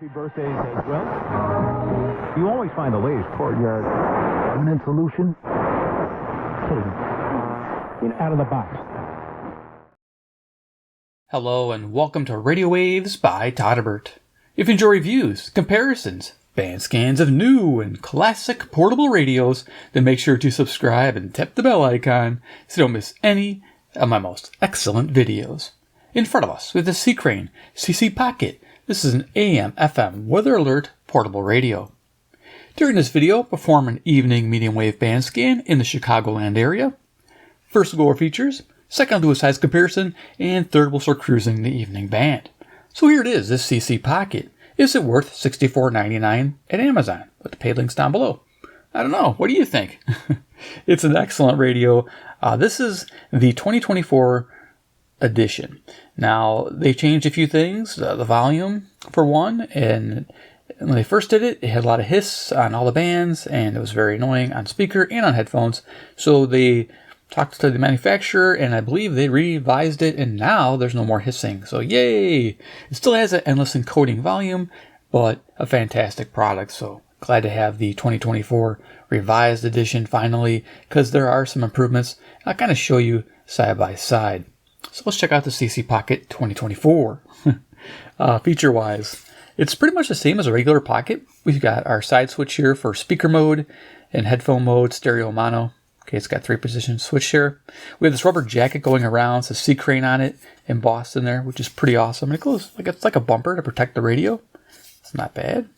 Happy birthdays as well. You always find the latest courtyard permanent solution. Out of the box. Hello and welcome to Radio Waves by Todderbert. If you enjoy reviews, comparisons, band scans of new and classic portable radios, then make sure to subscribe and tap the bell icon so you don't miss any of my most excellent videos. In front of us, we have the C.Crane CCPocket. This is an AM/FM weather alert portable radio. During this video, perform an evening medium wave band scan in the Chicagoland area. First, we'll go over features. Second, I'll do a size comparison. And third, we'll start cruising the evening band. So here it is, this CCPocket. Is it worth $64.99 at Amazon? With the paid links down below. I don't know. What do you think? It's an excellent radio. This is the 2024 edition. Now, they changed a few things. The volume, for one, and when they first did it, it had a lot of hiss on all the bands, and it was very annoying on speaker and on headphones. So they talked to the manufacturer, and I believe they revised it, and now there's no more hissing. So yay! It still has an endless encoding volume, but a fantastic product. So glad to have the 2024 revised edition finally, because there are some improvements. I'll kind of show you side by side. So let's check out the CCPocket 2024. Feature-wise, it's pretty much the same as a regular Pocket. We've got our side switch here for speaker mode and headphone mode, stereo mono. Okay, it's got 3-position switch here. We have this rubber jacket going around. It says C.Crane on it, embossed in there, which is pretty awesome. And it goes like it's like a bumper to protect the radio. It's not bad.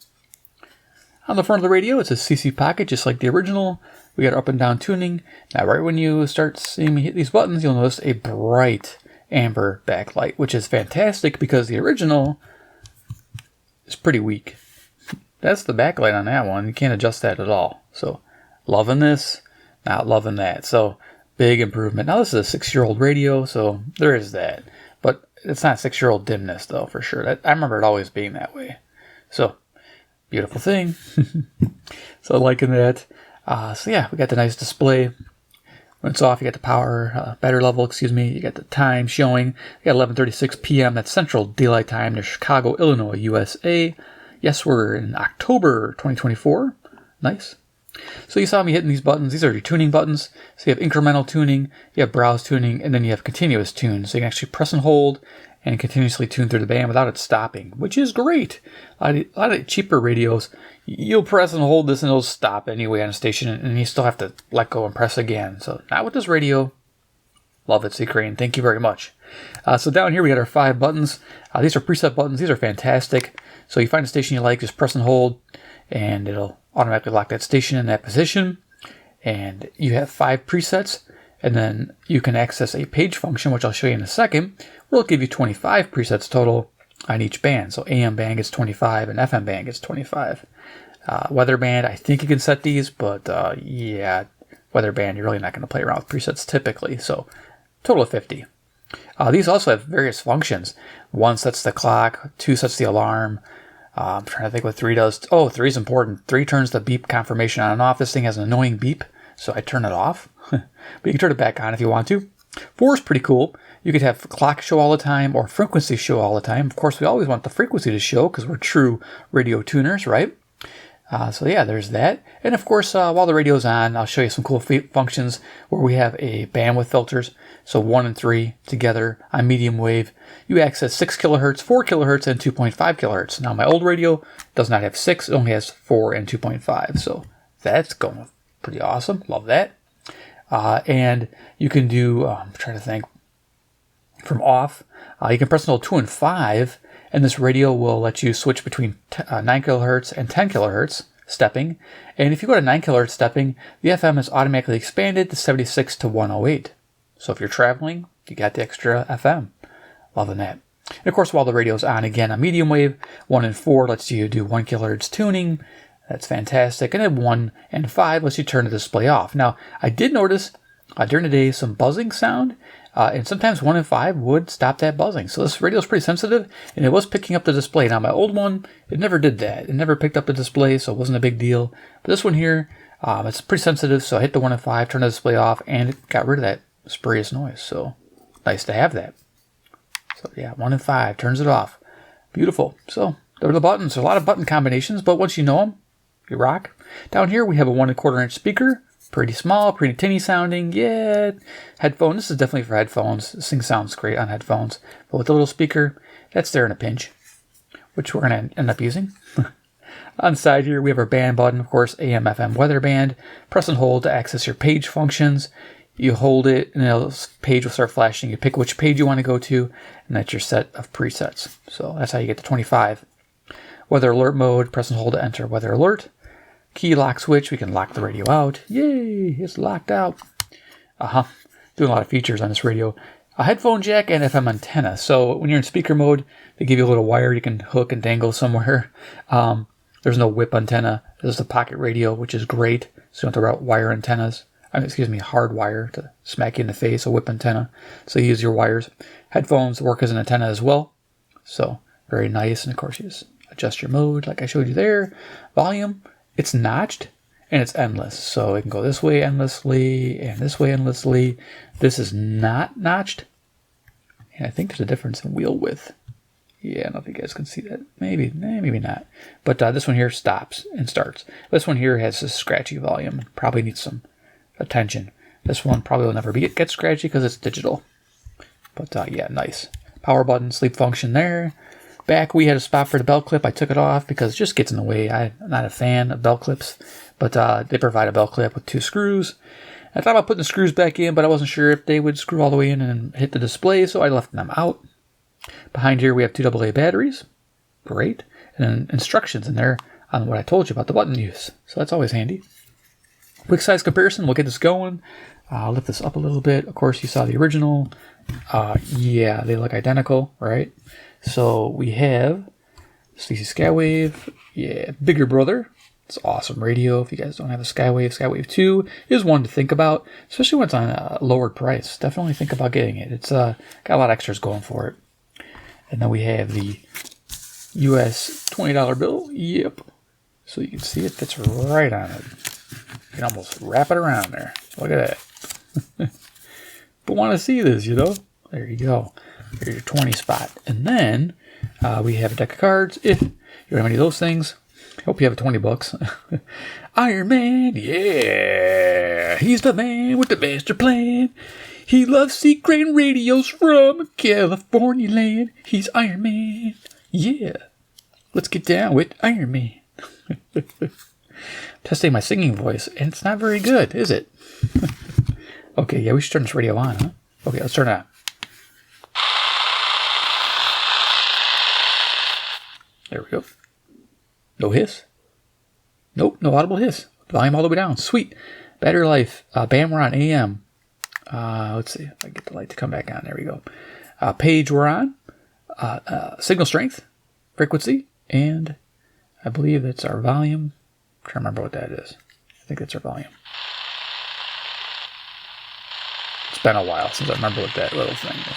On the front of the radio, it says CCPocket, just like the original. We got up and down tuning. Now, right when you start seeing me hit these buttons, you'll notice a bright amber backlight, which is fantastic because the original is pretty weak. That's the backlight on that one. You can't adjust that at all. So, loving this. Not loving that. So, big improvement. Now, this is a 6-year-old radio, so there is that. But it's not 6-year-old dimness, though, for sure. I remember it always being that way. So, beautiful thing. So, liking that. So, yeah, we got the nice display. When it's off, you got the power, battery level, you got the time showing. You got 11:36 p.m. That's Central Daylight Time to Chicago, Illinois, USA. Yes, we're in October 2024. Nice. So you saw me hitting these buttons. These are your tuning buttons. So you have incremental tuning, you have browse tuning, and then you have continuous tune. So you can actually press and hold and continuously tune through the band without it stopping, which is great. A lot of cheaper radios, you'll press and hold this and it'll stop anyway on a station, and you still have to let go and press again. So not with this radio. Love it, C.Crane. Thank you very much. So down here we got our 5 buttons. These are preset buttons. These are fantastic. So you find a station you like, just press and hold, and it'll automatically lock that station in that position. And you have 5 presets, and then you can access a page function, which I'll show you in a second, where it'll give you 25 presets total on each band. So AM band gets 25 and FM band gets 25. Weather band, I think you can set these, but yeah, weather band, you're really not going to play around with presets typically. So total of 50. These also have various functions. 1 sets the clock, 2 sets the alarm. I'm trying to think what 3 does. Oh, 3 is important. 3 turns the beep confirmation on and off. This thing has an annoying beep, so I turn it off. But you can turn it back on if you want to. 4 is pretty cool. You could have clock show all the time or frequency show all the time. Of course, we always want the frequency to show because we're true radio tuners, right? So yeah, there's that. And of course, while the radio's on, I'll show you some cool functions where we have a bandwidth filters. So 1 and 3 together on medium wave. You access 6 kilohertz, 4 kilohertz, and 2.5 kilohertz. Now, my old radio does not have 6. It only has 4 and 2.5. So that's going pretty awesome. Love that. And you can do, I'm trying to think, from off, you can press and hold 2 and 5, and this radio will let you switch between 9 kilohertz and 10 kilohertz stepping. And if you go to 9 kilohertz stepping, the FM is automatically expanded to 76 to 108. So if you're traveling, you got the extra FM. Loving that. And of course, while the radio's on again on medium wave, 1 and 4 lets you do 1 kilohertz tuning. That's fantastic. And then 1 and 5 lets you turn the display off. Now, I did notice during the day some buzzing sound, and sometimes 1 and 5 would stop that buzzing. So this radio is pretty sensitive, and it was picking up the display. Now, my old one, it never did that. It never picked up the display, so it wasn't a big deal. But this one here, it's pretty sensitive, so I hit the 1 and 5, turned the display off, and it got rid of that spurious noise. So nice to have that. So yeah, 1 and 5 turns it off. Beautiful. So They're the buttons. There's a lot of button combinations, but once you know them, you rock. Down here, we have a 1¼ inch speaker. Pretty small, pretty tinny sounding. Yeah, headphone. This is definitely for headphones. This thing sounds great on headphones. But with the little speaker, that's there in a pinch, which we're going to end up using. On the side here, we have our band button, of course, AM, FM weather band. Press and hold to access your page functions. You hold it, and the page will start flashing. You pick which page you want to go to, and that's your set of presets. So that's how you get to 25. Weather alert mode, press and hold to enter weather alert. Key lock switch, we can lock the radio out. Yay, it's locked out. Doing a lot of features on this radio. A headphone jack and FM antenna. So when you're in speaker mode, they give you a little wire you can hook and dangle somewhere. There's no whip antenna. There's the pocket radio, which is great. So you don't have to wire antennas. Hard wire to smack you in the face, a whip antenna. So you use your wires. Headphones work as an antenna as well. So very nice. And of course, you just adjust your mode like I showed you there. Volume, it's notched and it's endless. So it can go this way endlessly and this way endlessly. This is not notched. And I think there's a difference in wheel width. Yeah, I don't know if you guys can see that. Maybe not. But this one here stops and starts. This one here has a scratchy volume. Probably needs some attention. This one probably will never get scratchy because it's digital. But yeah, nice. Power button, sleep function there. Back, we had a spot for the belt clip. I took it off because it just gets in the way. I'm not a fan of belt clips. But they provide a belt clip with 2 screws. I thought about putting the screws back in, but I wasn't sure if they would screw all the way in and hit the display, so I left them out. Behind here, we have 2 AA batteries. Great. And then instructions in there on what I told you about the button use. So that's always handy. Quick size comparison. We'll get this going. I'll lift this up a little bit. Of course, you saw the original. Yeah, they look identical, right? So we have CC Skywave. Yeah, bigger brother. It's awesome radio. If you guys don't have a Skywave, Skywave 2 is one to think about, especially when it's on a lowered price. Definitely think about getting it. It's got a lot of extras going for it. And then we have the US $20 bill. Yep. So you can see it fits right on it. You can almost wrap it around there. Look at that. But want to see this, you know? There you go. Here's your 20 spot. And then we have a deck of cards. If you don't have any of those things, hope you have $20. Iron Man, yeah. He's the man with the master plan. He loves C.Crane radios from California land. He's Iron Man. Yeah. Let's get down with Iron Man. Testing my singing voice, and it's not very good, is it? Okay, yeah, we should turn this radio on, huh? Okay, let's turn it on. There we go. No hiss. Nope, no audible hiss. Volume all the way down. Sweet. Battery life. Band, we're on AM. Let's see if I get the light to come back on. There we go. Page, we're on. Signal strength, frequency, and I believe that's our volume. I'm trying to remember what that is. I think that's our volume. It's been a while since I remember what that little thing is.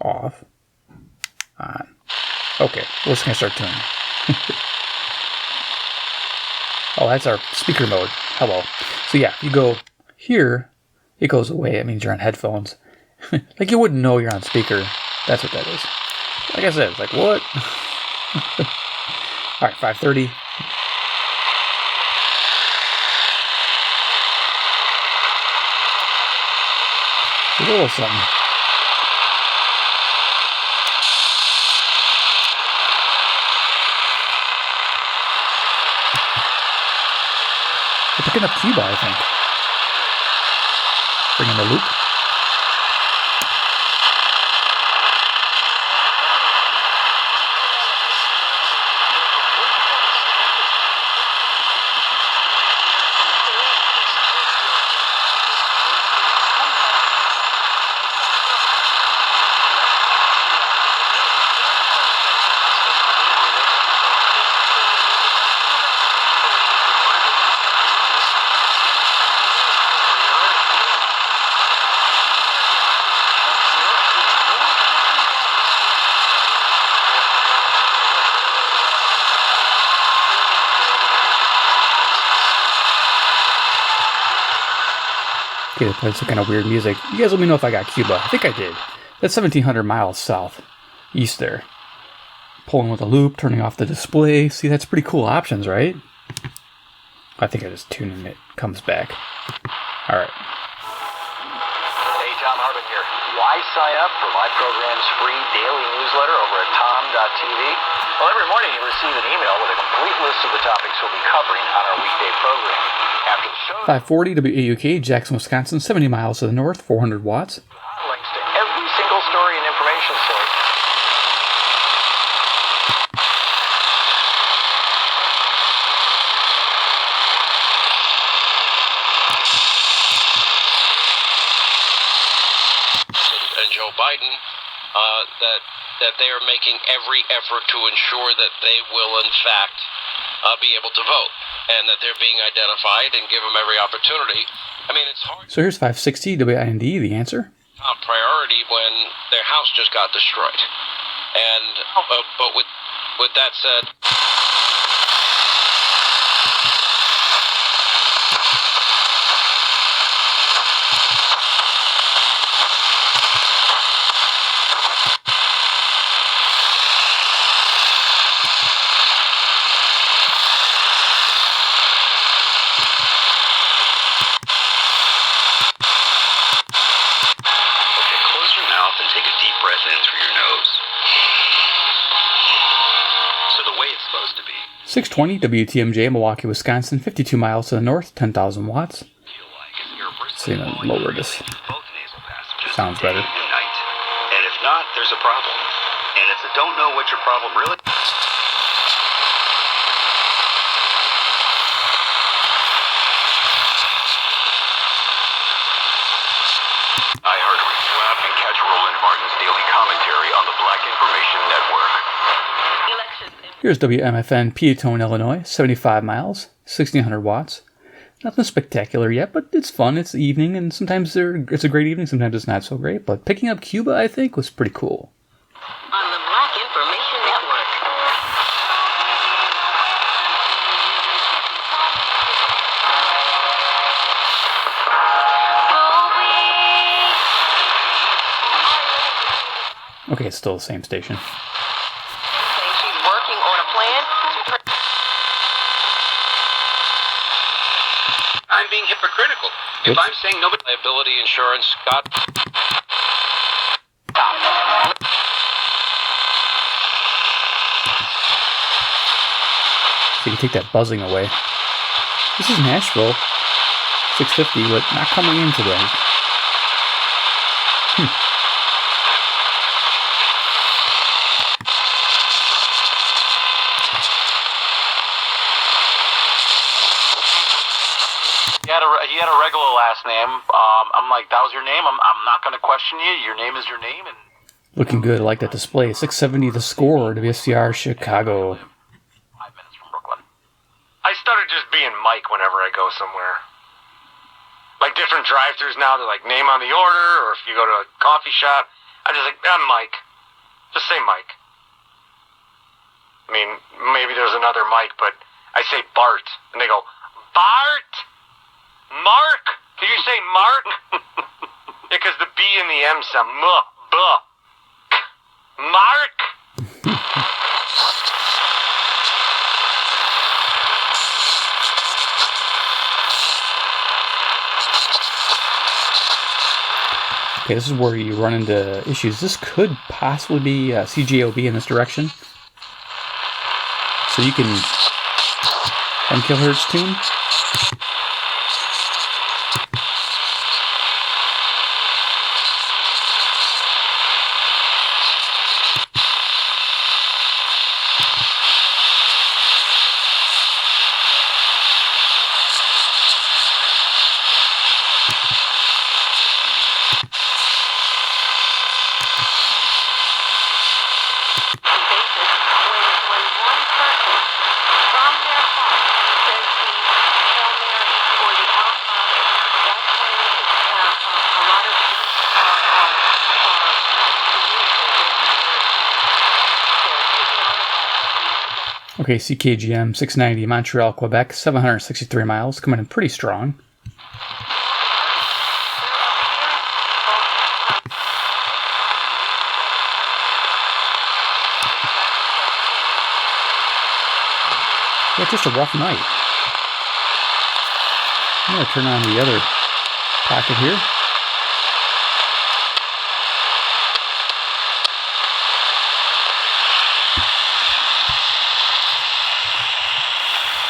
Off. On. Okay, we're just going to start tuning. Oh, that's our speaker mode. Hello. So yeah, you go here, it goes away. It means you're on headphones. Like you wouldn't know you're on speaker. That's what that is. Like I said, it's like, what? All right, 5:30. A little something. We're picking up Cuba, I think. Bringing the loop. Okay, they played some kind of weird music. You guys let me know if I got Cuba. I think I did. That's 1,700 miles south, east there. pulling with a loop, turning off the display. See, that's pretty cool options, right? I think I just tuned in. It comes back. All right. Hey, Tom Harbin here. Why sign up for my program's free daily newsletter over at tom.tv? Well, every morning you receive an email with a complete list of the topics we'll be covering on our weekday program. After the show, 540 WAUK, Jackson, Wisconsin, 70 miles to the north, 400 watts. links to every single story and information source. And Joe Biden, that they are making every effort to ensure that they will, in fact, be able to vote, and that they're being identified and give them every opportunity. I mean, it's hard. So here's 560 WIND, the answer. Top priority when their house just got destroyed, and but with that said. And take a deep breath in through your nose. So the way it's supposed to be. 620 WTMJ, Milwaukee, Wisconsin, 52 miles to the north, 10,000 watts. See, I'm gonna lower this. Sounds better. And if not, there's a problem. And if you don't know what your problem really is. And catch Roland Martin's daily commentary on the Black Information Network. Here's WMFN, Peatone, Illinois, 75 miles, 1,600 watts. Nothing spectacular yet, but it's fun. It's evening, and sometimes it's a great evening, sometimes it's not so great. But picking up Cuba, I think, was pretty cool. On the Black Information Network. Okay, it's still the same station. She's working on a plan. I'm being hypocritical. If I'm saying nobody liability insurance got. So you can take that buzzing away. This is Nashville, 650, but not coming in today. He had a regular last name. I'm like, that was your name? I'm not going to question you. Your name is your name. And Looking good. I like that display. 670 the score, WSCR Chicago. 5 minutes from Brooklyn. I started just being Mike whenever I go somewhere. Like different drive-thrus now, they're like name on the order, or if you go to a coffee shop, I just like, I'm Mike. Just say Mike. I mean, maybe there's another Mike, but I say Bart, and they go, Bart! Mark! Did you say Mark? Because the B and the M sound buh. Mark! Okay, this is where you run into issues. This could possibly be CJOB in this direction. So you can 10 kilohertz tune. Okay, CKGM 690 Montreal, Quebec, 763 miles, coming in pretty strong. Yeah, just a rough night. I'm going to turn on the other pocket here.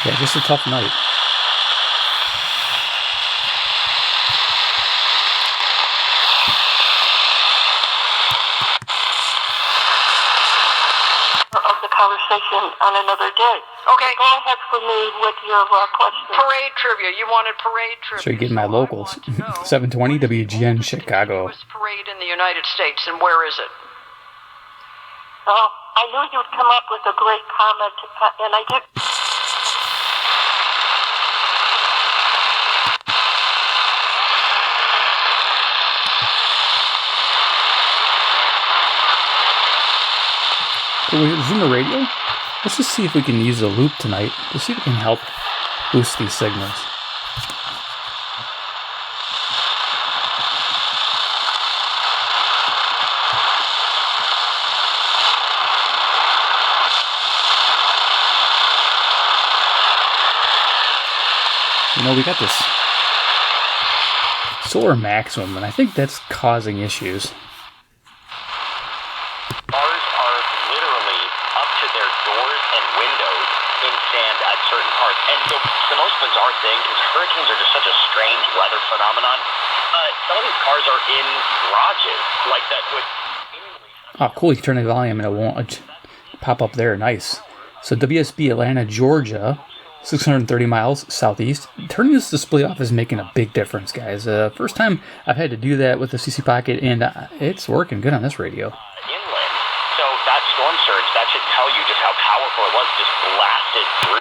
Yeah, just a tough night. Of the conversation on another day. Okay. Go ahead for me with your question. Parade trivia. You wanted parade trivia. So you get my locals. 720 WGN Chicago. Newest parade in the United States, and where is it? Well, I knew you'd come up with a great comment, and I did. Can we zoom the radio? Let's just see if we can use the loop tonight to see if we can help boost these signals. You know, we got this solar maximum, and I think that's causing issues. Cars are literally up to their doors and windows in sand at certain parts. And the most bizarre thing is hurricanes are just such a strange weather phenomenon. Some of these cars are in garages like that with... Oh, cool. You can turn the volume and it won't pop up there. Nice. So WSB Atlanta, Georgia, 630 miles southeast. Turning this display off is making a big difference, guys. First time I've had to do that with the CCPocket, and it's working good on this radio. Inland. So that storm surge, that should tell you just how powerful it was, just blasted through.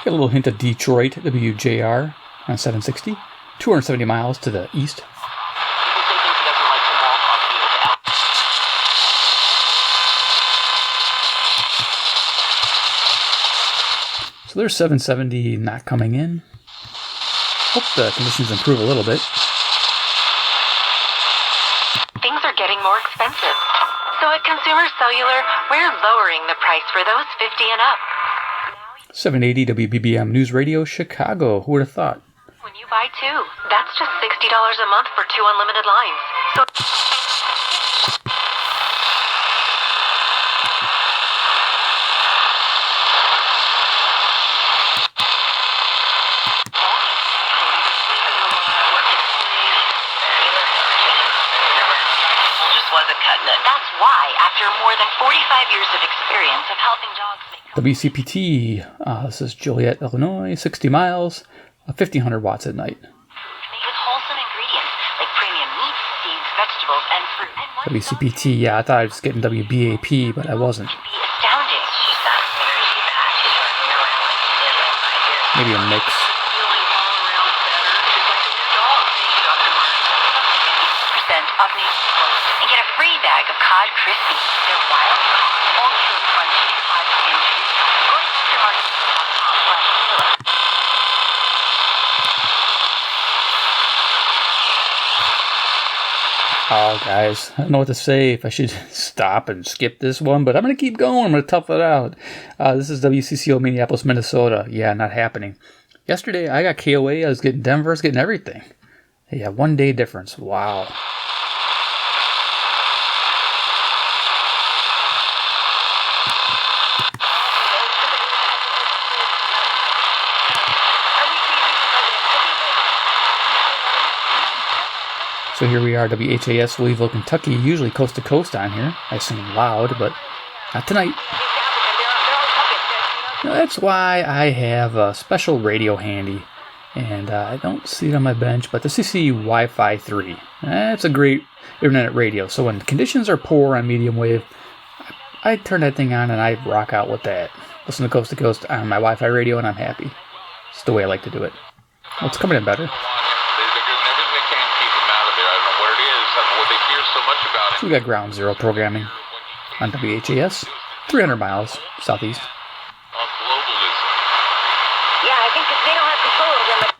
Got a little hint of Detroit, WJR on 760, 270 miles to the east. So there's 770 not coming in. Hope the conditions improve a little bit. Things are getting more expensive. So at Consumer Cellular, we're lowering the price for those 50 and up. 780 WBBM News Radio, Chicago. Who would have thought? When you buy two, that's just $60 a month for 2 unlimited lines. So that's why, after more than 45 years of experience of helping dogs make... WCPT, this is Joliet, Illinois, 60 miles, 1,500 watts at night. Made with wholesome ingredients like premium meats, seeds, vegetables, and fruit. And one WCPT, yeah, I thought I was getting WBAP, but I wasn't. would be astounding. She's got Maybe a mix. Of me, and get a free bag of cod crispy. They're wild, ultra crunchy cod kimchi. Go to supermarket.com/killer. Oh, guys, I don't know what to say, if I should stop and skip this one, but I'm going to keep going. I'm going to tough it out. This is WCCO Minneapolis, Minnesota. Yeah, not happening. Yesterday, I got KOA. I was getting Denver. I was getting everything. Yeah, 1 day difference. Wow. So here we are, WHAS, Louisville, Kentucky. Usually coast to coast on here. I sing loud, but not tonight. Now, that's why I have a special radio handy. And I don't see it on my bench, but the CC Wi-Fi 3. It's a great internet radio. So when conditions are poor on medium wave, I turn that thing on and I rock out with that. Listen to coast on my Wi-Fi radio, and I'm happy. It's the way I like to do it. Well, it's coming in better. So we got ground zero programming on WHAS, 300 miles southeast. Yeah, I think that they don't have control over them.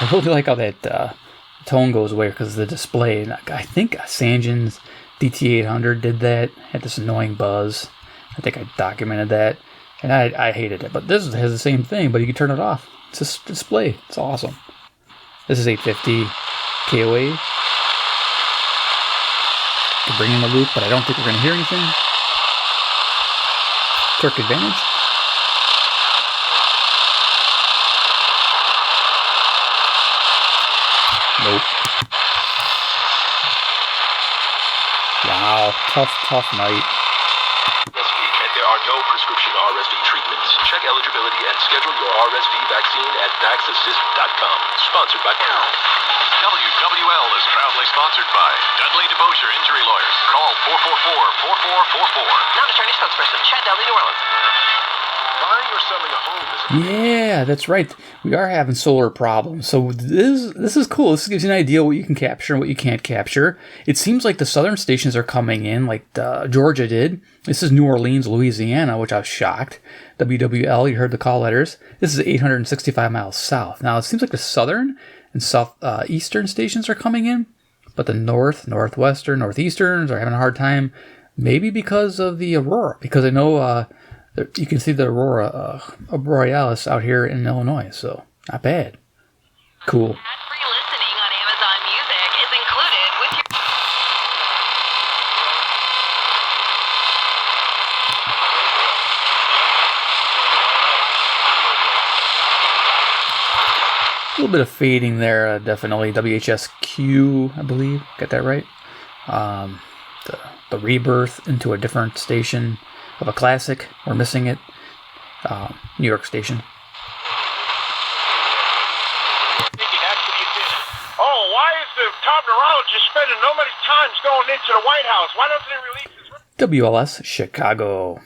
I really like how that tone goes away because of the display. And I think Sangen's DT800 did that. Had this annoying buzz. I think I documented that. And I hated it. But this has the same thing, but you can turn it off. It's a display. It's awesome. This is 850 KOA. To bring in the loop, but I don't think we're going to hear anything. Torque advantage. Nope. Wow, tough night. And there are no prescription RSV treatments. Check eligibility and schedule your RSV vaccine at vaxassist.com. Sponsored by WWL is proudly sponsored by Dudley DeBosier Injury Lawyers. Call 444-4444. Non-attorney spokesperson, Chad Dudley, New Orleans. buying or selling a home is Yeah, that's right. We are having solar problems. So this is cool. This gives you an idea what you can capture and what you can't capture. It seems like the southern stations are coming in, like Georgia did. This is New Orleans, Louisiana, which I was shocked. WWL, you heard the call letters. This is 865 miles south. Now, it seems like the southern and southeastern stations are coming in, but the north, northwestern, northeasterns are having a hard time, maybe because of the aurora, because I know you can see the aurora borealis out here in Illinois, so not bad. Cool. Ad-free listening on Amazon Music is included with your... A little bit of fading there, definitely. WHSQ, I believe. Got that right? The rebirth into a different station of a classic. We're missing it. New York station. Oh, why is the top neurologist spending so many times going into the White House? Why doesn't he release his... WLS, Chicago.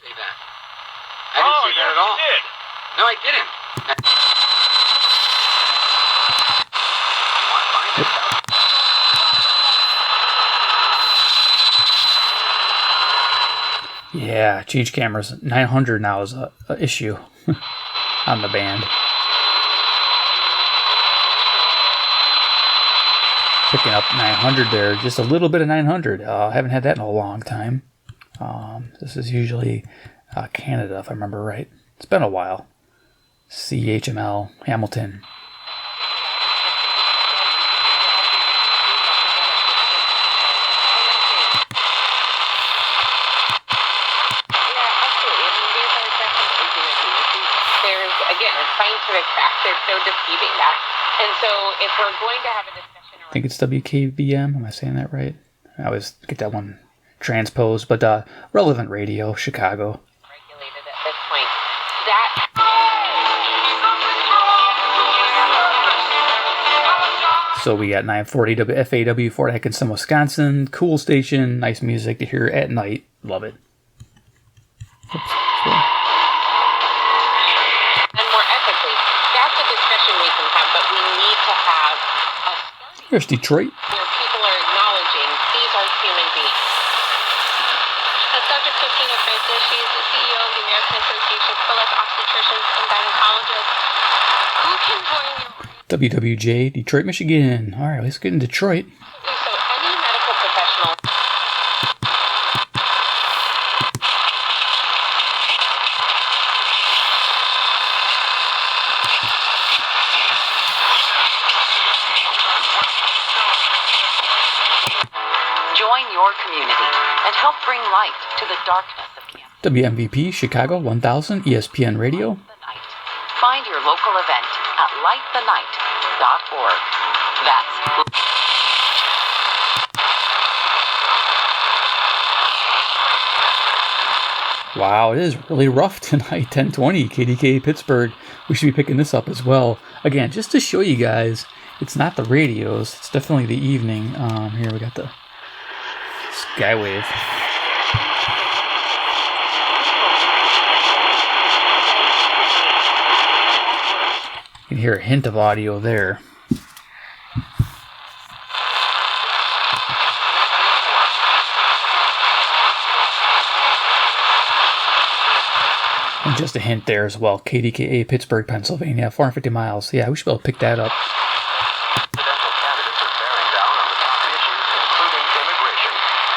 Say that. I didn't say that at all. You did. No, I didn't. Yeah, change cameras. 900 now is a issue on the band. Picking up 900 there, just a little bit of 900. I haven't had that in a long time. This is usually Canada, if I remember right. It's been a while. CHML, Hamilton. They're so deceiving that. And so if we're going to have a discussion around... I think it's WKBM. Am I saying that right? I always get that one transposed. But Relevant Radio, Chicago. Regulated at this point. That... So we got 940 WFAW, Fort Atkinson, Wisconsin. Cool station. Nice music to hear at night. Love it. Oops, sorry. Here's Detroit. Where people are acknowledging these are human beings. As Dr. Christina Francis, she is the CEO of the American Association of Philips Obstetricians and Gynecologists. Who can join your... WWJ, Detroit, Michigan. All right, let's get in Detroit. So any medical professional... Join your community and help bring light to the darkness of cancer. WMVP Chicago 1000 ESPN Radio. Find your local event at lightthenight.org. That's... Wow, it is really rough tonight. 1020 KDK Pittsburgh. We should be picking this up as well. Again, just to show you guys, it's not the radios. It's definitely the evening. Here we got the Skywave. You can hear a hint of audio there. just a hint there as well. KDKA, Pittsburgh, Pennsylvania, 450 miles. Yeah, we should be able to pick that up. Presidential candidates are bearing down on the top issues, including immigration.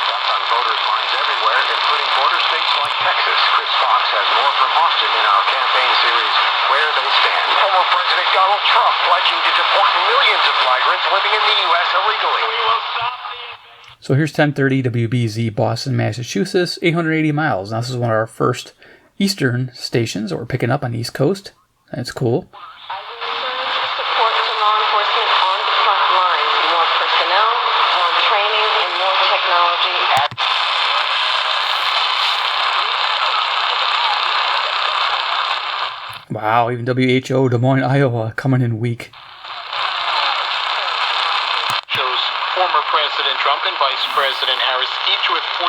That's on voters' minds everywhere, including border states like Texas. Chris Fox has more from Austin in our campaign series, Where They Stand. Former President Donald Trump pledging to deport millions of migrants living in the U.S. illegally. We will stop the invasion. So here's 1030 WBZ, Boston, Massachusetts, 880 miles. Now this is one of our first Eastern stations that we're picking up on the East Coast. That's cool. Support to law enforcement on the front lines. More personnel, more training, and more technology. Wow, even WHO, Des Moines, Iowa, coming in weak. Shows former President Trump and Vice President Harris each with 49%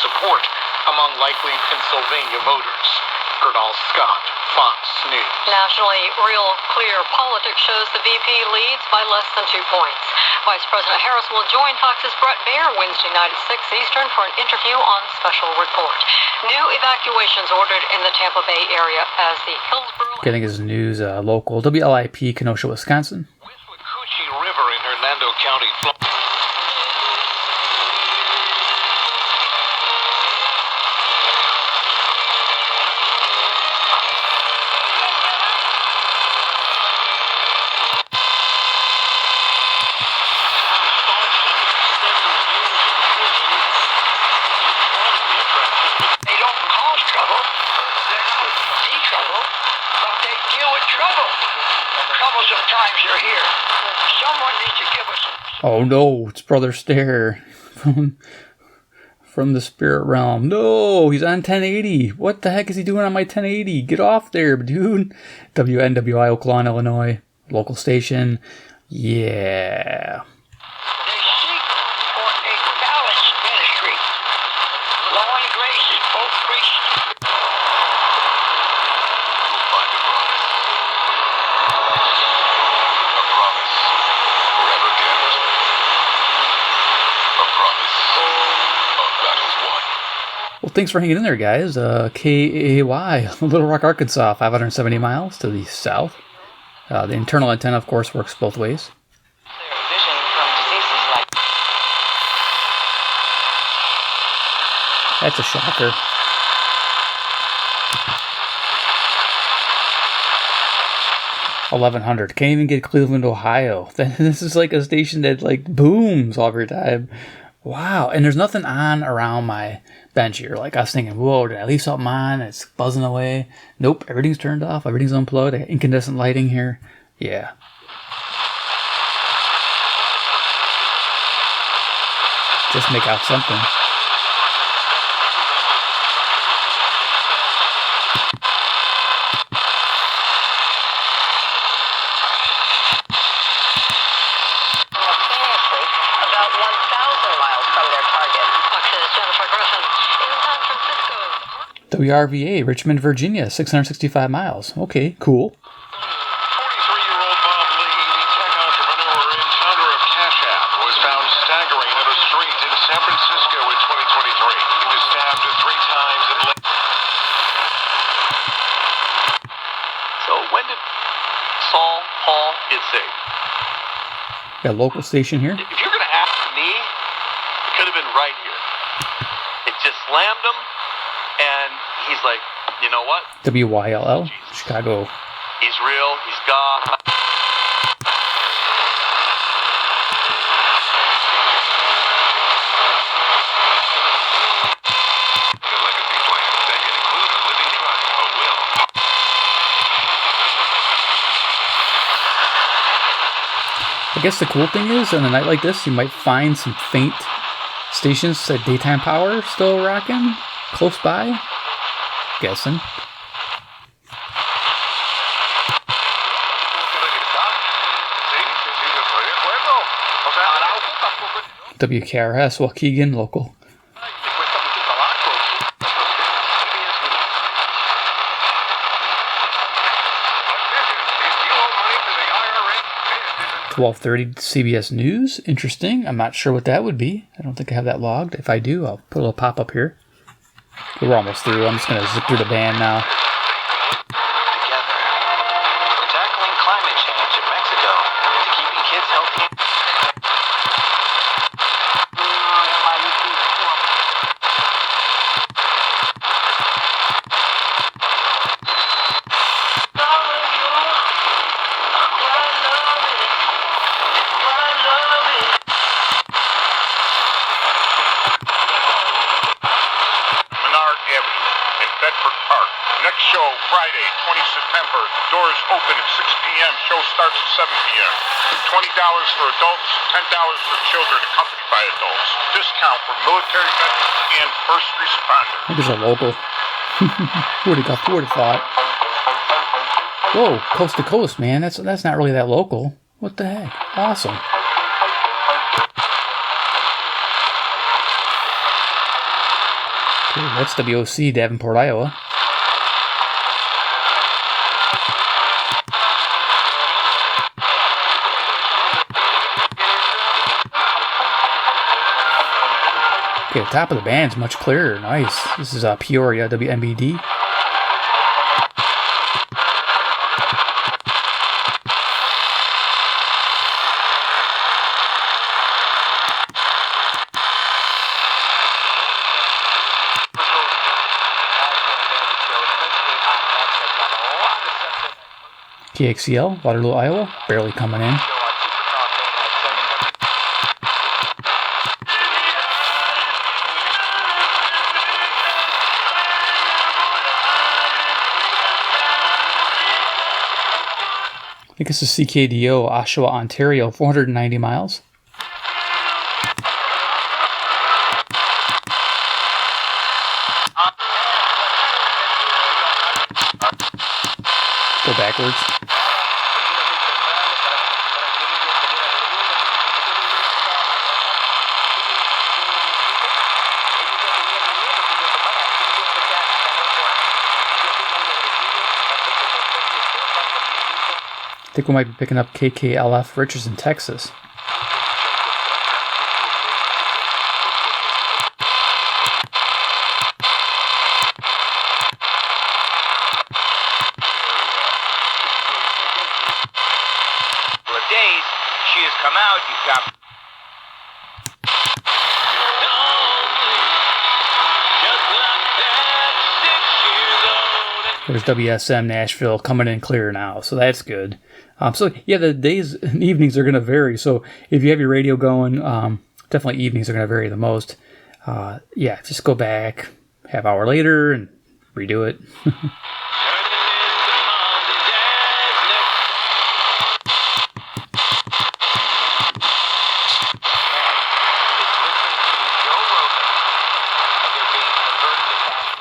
support among likely Pennsylvania voters. Gerdal Scott, Fox News. Nationally, Real Clear Politics shows the VP leads by less than 2 points. Vice President Harris will join Fox's Brett Baer Wednesday night at 6 Eastern for an interview on Special Report. New evacuations ordered in the Tampa Bay area as the Hillsborough... Getting his news local, WLIP, Kenosha, Wisconsin. Withlacoochee River in Hernando County, Florida. Sometimes you're here. Someone needs to give us. Oh no, it's Brother Stare from the spirit realm. No, he's on 1080. What the heck is he doing on my 1080? Get off there, dude. WNWI, Oakland, Illinois, local station. Yeah. They seek for a balanced ministry. Law and grace is both preached. You'll find a promise. A promise forever kept. A promise of battles won. Well, thanks for hanging in there, guys. KAY, Little Rock, Arkansas, 570 miles to the south. The internal antenna, of course, works both ways. That's a shocker. $1,100. Can't even get Cleveland, Ohio. This is like a station that like booms all every time. Wow. And there's nothing on around my bench here. Like I was thinking, whoa, did I leave something on? It's buzzing away. Nope. Everything's turned off. Everything's unplugged. I got incandescent lighting here. Yeah. Just make out something. WRVA, Richmond, Virginia, 665 miles. Okay, cool. 43-year-old Bob Lee, the tech entrepreneur and founder of Cash App, was found staggering on a street in San Francisco in 2023. He was stabbed 3 times and So when did Paul get saved? Got a local station here. If you're going to ask me, it could have been right here. It just slammed him, and he's like, you know what? WYLL, Chicago. He's real. He's God. the legacy plan that can include a living trust, a will. I guess the cool thing is, on a night like this, you might find some faint stations that daytime power still rocking close by. Guessing. WKRS, Waukegan, local. $12:30 CBS News. Interesting. I'm not sure what that would be. I don't think I have that logged. If I do, I'll put a little pop-up here. We're almost through. I'm just going to zip through the band now. Together. From tackling climate change in Mexico to keeping kids healthy. Bedford Park. Next show, Friday, 20 September. Doors open at 6 p.m. Show starts at 7 p.m. $20 for adults, $10 for children accompanied by adults. Discount for military veterans and first responders. There's a local. Who would have thought? Whoa, coast to coast, man. That's not really that local. What the heck? Awesome. That's WOC, Davenport, Iowa. Okay, the top of the band's much clearer. Nice. This is Peoria, WMBD. KXCL, Waterloo, Iowa, barely coming in. I think this is CKDO, Oshawa, Ontario, 490 miles. Go backwards. I think we might be picking up KKLF Richardson, Texas. Days, she has come out, you've got... There's WSM Nashville coming in clear now, so that's good. So yeah, the days and evenings are going to vary. So if you have your radio going, definitely evenings are going to vary the most. Yeah, just go back half hour later and redo it.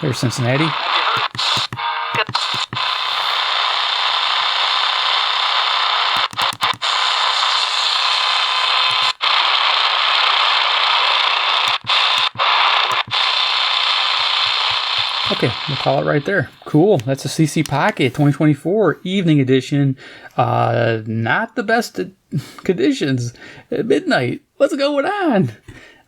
There's Cincinnati. Okay, we'll call it right there. Cool. That's a CCPocket 2024 evening edition. Not the best conditions at midnight. What's going on?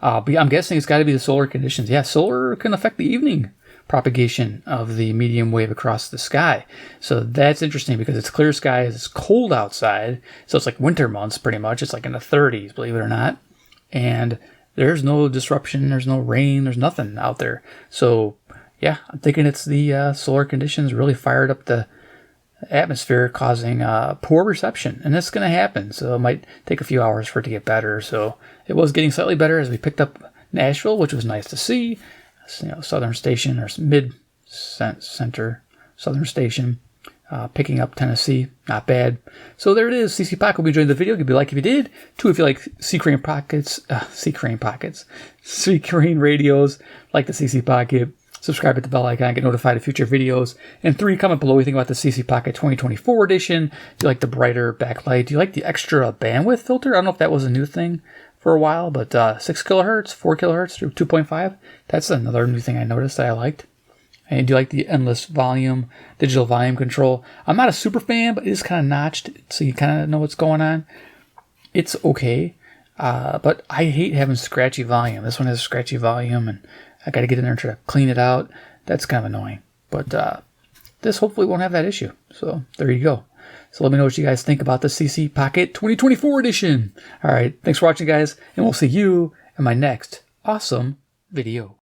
But I'm guessing it's got to be the solar conditions. Yeah, solar can affect the evening propagation of the medium wave across the sky. So that's interesting because it's clear skies, it's cold outside. So it's like winter months pretty much. It's like in the 30s, believe it or not. And there's no disruption, there's no rain, there's nothing out there. So yeah, I'm thinking it's the solar conditions really fired up the atmosphere, causing poor reception. And that's going to happen. So it might take a few hours for it to get better. So it was getting slightly better as we picked up Nashville, which was nice to see. You know, Southern Station, or mid-center Southern Station, picking up Tennessee. Not bad. So there it is. CCPocket. Hope you enjoyed the video. Give me a like if you did. 2 if you like C.Crane pockets. C.Crane radios, like the CCPocket. Subscribe, hit the bell icon, get notified of future videos. And 3, comment below what you think about the CCPocket 2024 edition. Do you like the brighter backlight? Do you like the extra bandwidth filter? I don't know if that was a new thing for a while, but 6 kilohertz, 4 kilohertz through 2.5. That's another new thing I noticed that I liked. And do you like the endless volume, digital volume control? I'm not a super fan, but it is kind of notched, so you kind of know what's going on. It's okay, but I hate having scratchy volume. This one has scratchy volume, and I got to get in there and try to clean it out. That's kind of annoying. But this hopefully won't have that issue. So there you go. So let me know what you guys think about the CCPocket 2024 edition. All right. Thanks for watching, guys. And we'll see you in my next awesome video.